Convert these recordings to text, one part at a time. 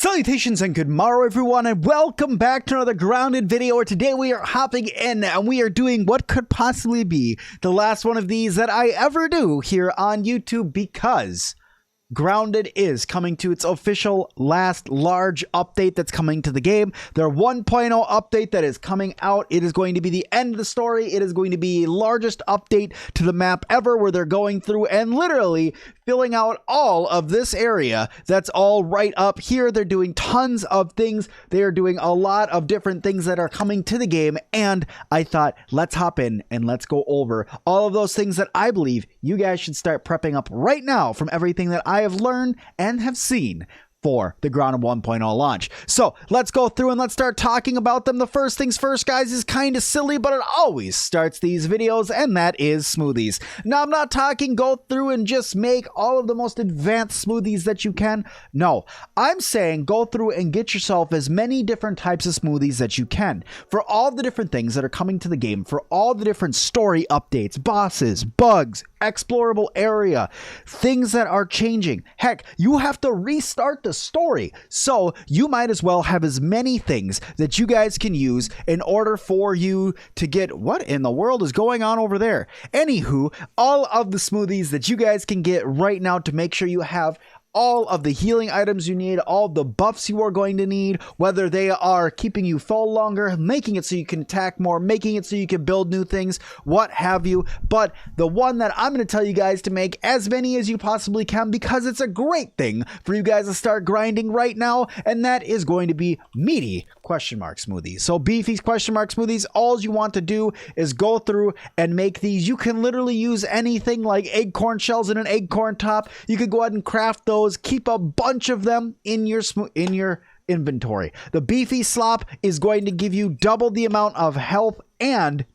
Salutations and good morrow everyone, and welcome back to another grounded video where today we are hopping in and we are doing what could possibly be the last one of these that I ever do here on YouTube, because Grounded is coming to its official last large update that's coming to the game. Their 1.0 update that is coming out. It is going to be the end of the story. It is going to be the largest update to the map ever, where they're going through and literally filling out all of this area that's all right up here. They're doing tons of things. They are doing a lot of different things that are coming to the game, and I thought, let's hop in and let's go over all of those things that I believe you guys should start prepping up right now from everything that I have learned and have seen for the Grounded 1.0 launch. So let's go through and let's start talking about them. The first things first, guys, is kind of silly, but it always starts these videos, and that is smoothies. Now, I'm not talking go through and just make all of the most advanced smoothies that you can. No, I'm saying go through and get yourself as many different types of smoothies that you can for all the different things that are coming to the game, for all the different story updates, bosses, bugs, explorable area, things that are changing. Heck, you have to restart the story, so you might as well have as many things that you guys can use in order for you to get what in the world is going on over there. Anywho, all of the smoothies that you guys can get right now to make sure you have all of the healing items you need, all the buffs you are going to need, whether they are keeping you full longer, making it so you can attack more, making it so you can build new things, what have you. But the one that I'm going to tell you guys to make as many as you possibly can, because it's a great thing for you guys to start grinding right now, and that is going to be meaty ? Smoothies. So beefy ? Smoothies, all you want to do is go through and make these. You can literally use anything like acorn shells and an acorn top. You could go ahead and craft those. Keep a bunch of them in your inventory. The beefy slop is going to give you double the amount of health, and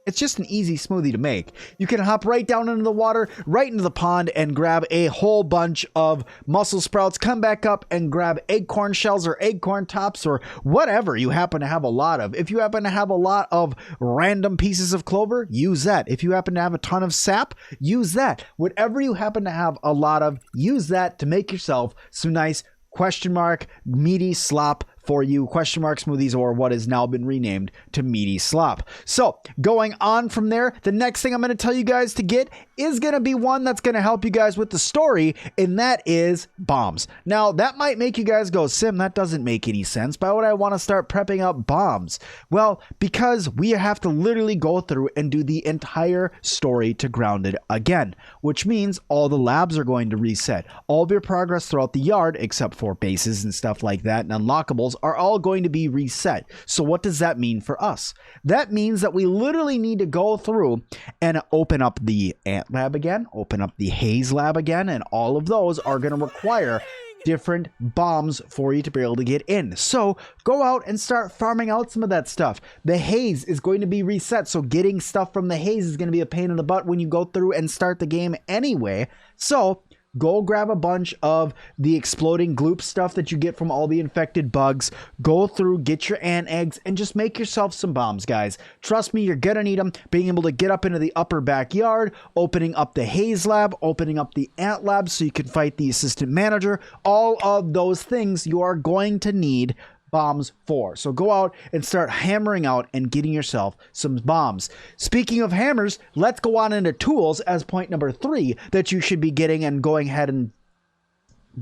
it's just an easy smoothie to make. You can hop right down into the water, right into the pond, and grab a whole bunch of mussel sprouts, come back up and grab acorn shells or acorn tops or whatever you happen to have a lot of. If you happen to have a lot of random pieces of clover, use that. If you happen to have a ton of sap, use that. Whatever you happen to have a lot of, use that to make yourself some nice ? Meaty slop for you ? Smoothies, or what has now been renamed to meaty slop. So going on from there, the next thing I'm going to tell you guys to get is going to be one that's going to help you guys with the story, and that is bombs. Now, that might make you guys go, Sim, that doesn't make any sense. Why would I want to start prepping up bombs? Well, because we have to literally go through and do the entire story to Grounded again, which means all the labs are going to reset. All of your progress throughout the yard, except for bases and stuff like that, and unlockables, are all going to be reset. So what does that mean for us? That means that we literally need to go through and open up the ant lab again, open up the haze lab again, and all of those are going to require different bombs for you to be able to get in. So go out and start farming out some of that stuff. The haze is going to be reset, so getting stuff from the haze is going to be a pain in the butt when you go through and start the game anyway. So go grab a bunch of the exploding gloop stuff that you get from all the infected bugs. Go through, get your ant eggs, and just make yourself some bombs, guys. Trust me, you're gonna need them. Being able to get up into the upper backyard, opening up the haze lab, opening up the ant lab so you can fight the assistant manager. All of those things you are going to need bombs for. So go out and start hammering out and getting yourself some bombs. Speaking of hammers, let's go on into tools as point number 3 that you should be getting and going ahead and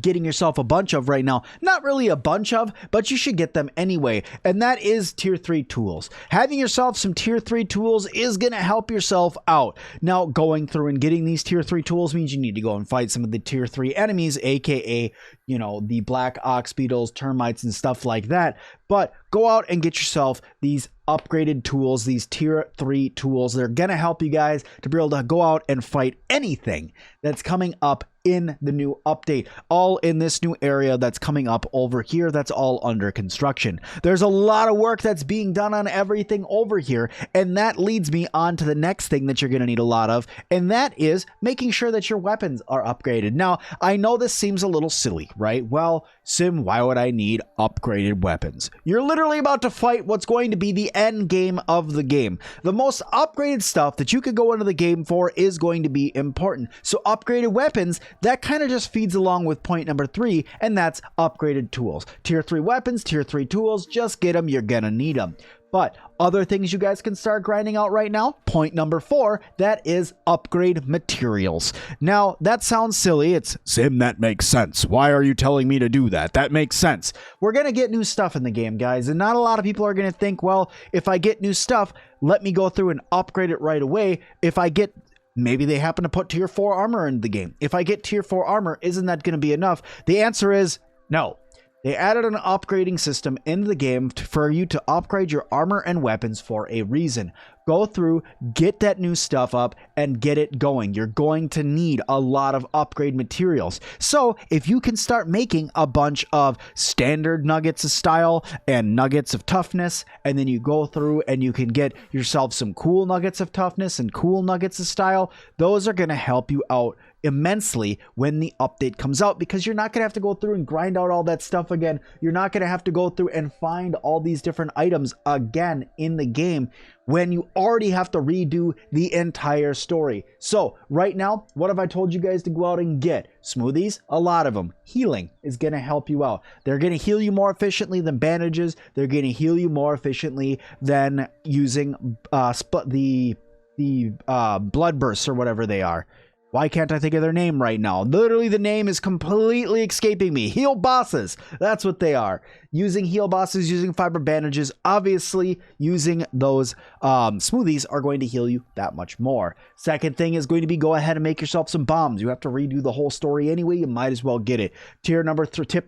getting yourself a bunch of right now. Not really a bunch of, but you should get them anyway, and that is tier 3 tools. Having yourself some tier 3 tools is going to help yourself out. Now, going through and getting these tier 3 tools means you need to go and fight some of the tier 3 enemies, aka, you know, the black ox beetles, termites, and stuff like that. But go out and get yourself these upgraded tools, these tier 3 tools. They're going to help you guys to be able to go out and fight anything that's coming up in the new update, all in this new area that's coming up over here. That's all under construction. There's a lot of work that's being done on everything over here, and that leads me on to the next thing that you're going to need a lot of, and that is making sure that your weapons are upgraded. Now, I know this seems a little silly, right? Well, Sim, why would I need upgraded weapons? You're literally about to fight what's going to be the end game of the game. The most upgraded stuff that you could go into the game for is going to be important. So upgraded weapons, that kind of just feeds along with point number 3, and that's upgraded tools. Tier 3 weapons, tier 3 tools, just get them, you're gonna need them. But other things you guys can start grinding out right now, point number 4, that is upgrade materials. Now, that sounds silly. It's, Sim, that makes sense. Why are you telling me to do that? That makes sense. We're going to get new stuff in the game, guys, and not a lot of people are going to think, well, if I get new stuff, let me go through and upgrade it right away. If I get... Maybe they happen to put tier 4 armor in the game. If I get tier 4 armor, isn't that going to be enough? The answer is no. They added an upgrading system into the game for you to upgrade your armor and weapons for a reason. Go through, get that new stuff up, and get it going. You're going to need a lot of upgrade materials. So if you can start making a bunch of standard nuggets of style and nuggets of toughness, and then you go through and you can get yourself some cool nuggets of toughness and cool nuggets of style, those are going to help you out immensely when the update comes out, because you're not going to have to go through and grind out all that stuff again. You're not going to have to go through and find all these different items again in the game when you already have to redo the entire story. So right now, what have I told you guys to go out and get? Smoothies, a lot of them. Healing is going to help you out. They're going to heal you more efficiently than bandages. They're going to heal you more efficiently than using the blood bursts or whatever they are. Why can't I think of their name right now? Literally, the name is completely escaping me. Heal bosses. That's what they are. Using heal bosses, using fiber bandages, obviously using those smoothies are going to heal you that much more. Second thing is going to be go ahead and make yourself some bombs. You have to redo the whole story anyway. You might as well get it. Tip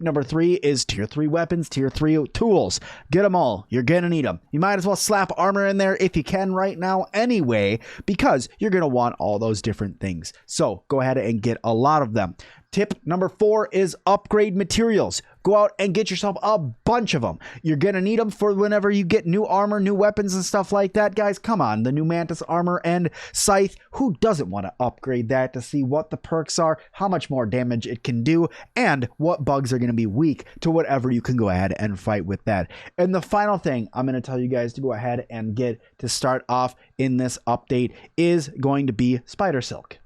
number 3 is tier 3 weapons, tier 3 tools. Get them all. You're going to need them. You might as well slap armor in there if you can right now anyway, because you're going to want all those different things. So go ahead and get a lot of them. Tip number 4 is upgrade materials. Go out and get yourself a bunch of them. You're going to need them for whenever you get new armor, new weapons and stuff like that, guys. Come on, the new Mantis armor and scythe. Who doesn't want to upgrade that to see what the perks are, how much more damage it can do, and what bugs are going to be weak to whatever you can go ahead and fight with that. And the final thing I'm going to tell you guys to go ahead and get to start off in this update is going to be spider silk.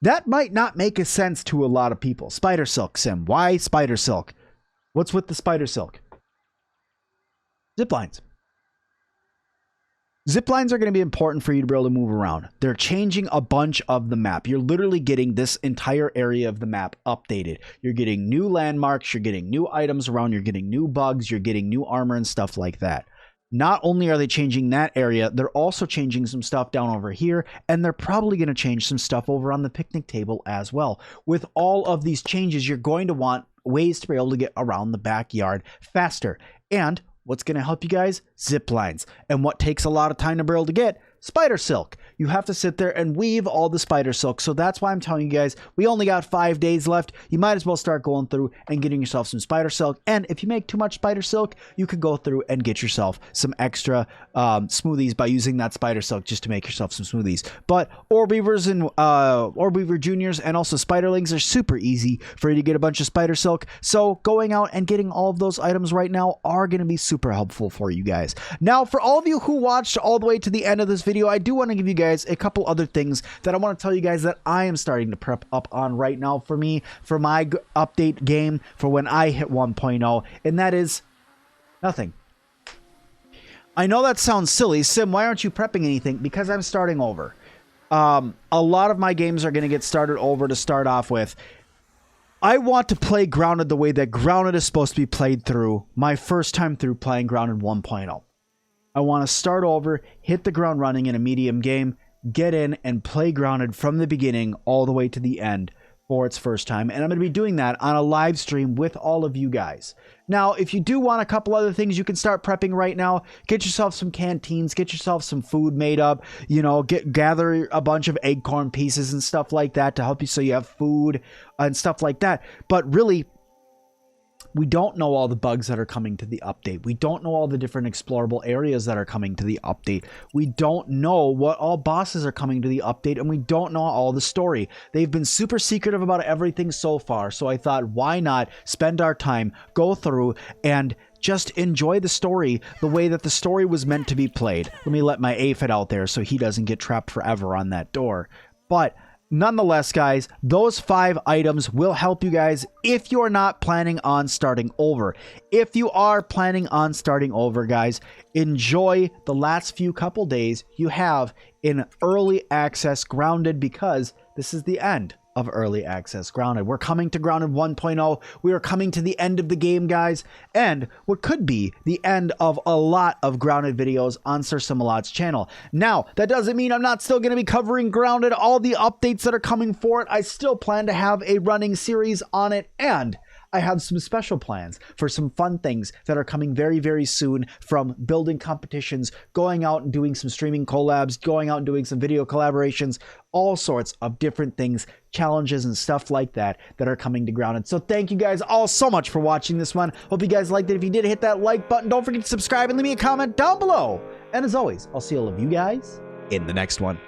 That might not make a sense to a lot of people. Spider silk, Sim. Why spider silk? What's with the spider silk? Ziplines. Ziplines are going to be important for you to be able to move around. They're changing a bunch of the map. You're literally getting this entire area of the map updated. You're getting new landmarks. You're getting new items around. You're getting new bugs. You're getting new armor and stuff like that. Not only are they changing that area, they're also changing some stuff down over here, and they're probably going to change some stuff over on the picnic table as well. With all of these changes, you're going to want ways to be able to get around the backyard faster. And what's going to help you guys? Zip lines. And what takes a lot of time to be able to get? Spider silk. You have to sit there and weave all the spider silk. So that's why I'm telling you guys, we only got 5 days left. You might as well start going through and getting yourself some spider silk. And if you make too much spider silk, you could go through and get yourself some extra smoothies by using that spider silk just to make yourself some smoothies. But orb weavers and orb weaver juniors and also spiderlings are super easy for you to get a bunch of spider silk. So going out and getting all of those items right now are going to be super helpful for you guys. Now, for all of you who watched all the way to the end of this video, I do want to give you guys a couple other things that I want to tell you guys that I am starting to prep up on right now for me, for my update game for when I hit 1.0, and that is nothing. I know that sounds silly. Sim, why aren't you prepping anything? Because I'm starting over. A lot of my games are going to get started over to start off with. I want to play Grounded the way that Grounded is supposed to be played through my first time through playing Grounded 1.0. I want to start over, hit the ground running in a medium game, get in and play Grounded from the beginning all the way to the end for its first time. And I'm going to be doing that on a live stream with all of you guys. Now, if you do want a couple other things you can start prepping right now, get yourself some canteens, get yourself some food made up, you know, gather a bunch of acorn pieces and stuff like that to help you so you have food and stuff like that. But really, we don't know all the bugs that are coming to the update. We don't know all the different explorable areas that are coming to the update. We don't know what all bosses are coming to the update, and we don't know all the story. They've been super secretive about everything so far, so I thought, why not spend our time, go through, and just enjoy the story the way that the story was meant to be played. Let me let my aphid out there so he doesn't get trapped forever on that door. But nonetheless, guys, those 5 items will help you guys if you're not planning on starting over. If you are planning on starting over, guys, enjoy the last few couple days you have in early access Grounded, because this is the end of early access Grounded. We're coming to Grounded 1.0. We are coming to the end of the game, guys, and what could be the end of a lot of Grounded videos on Sir Sim-Alot's channel. Now, that doesn't mean I'm not still going to be covering Grounded, all the updates that are coming for it. I still plan to have a running series on it, and I have some special plans for some fun things that are coming very, very soon, from building competitions, going out and doing some streaming collabs, going out and doing some video collaborations, all sorts of different things, challenges and stuff like that are coming to Grounded. So thank you guys all so much for watching this one. Hope you guys liked it. If you did, hit that like button. Don't forget to subscribe and leave me a comment down below. And as always, I'll see all of you guys in the next one.